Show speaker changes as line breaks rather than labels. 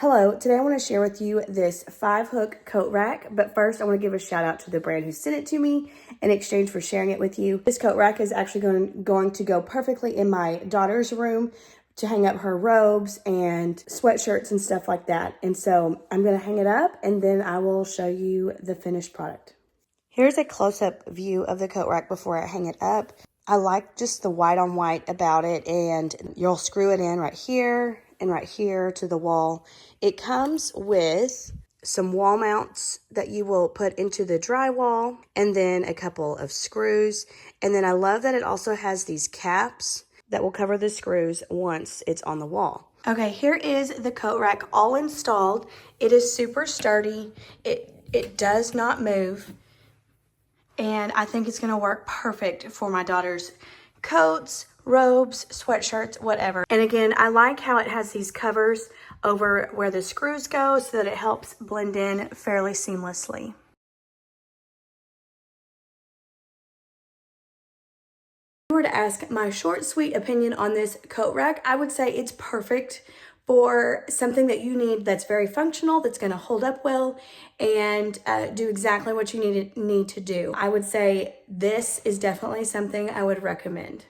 Hello, today I want to share with you this 5-hook coat rack, but first I want to give a shout out to the brand who sent it to me in exchange for sharing it with you. This coat rack is actually going to go perfectly in my daughter's room to hang up her robes and sweatshirts and stuff like that. And so I'm going to hang it up and then I will show you the finished product. Here's a close-up view of the coat rack before I hang it up. I like just the white on white about it, and you'll screw it in right here and right here to the wall. It comes with some wall mounts that you will put into the drywall and then a couple of screws. And then I love that it also has these caps that will cover the screws once it's on the wall. Okay, here is the coat rack all installed. It is super sturdy. It does not move. And I think it's gonna work perfect for my daughter's coats, robes, sweatshirts, whatever. And again, I like how it has these covers over where the screws go so that it helps blend in fairly seamlessly. If I were to ask my short, sweet opinion on this coat rack, I would say it's perfect for something that you need that's very functional, that's going to hold up well, and do exactly what you need to do. I would say this is definitely something I would recommend.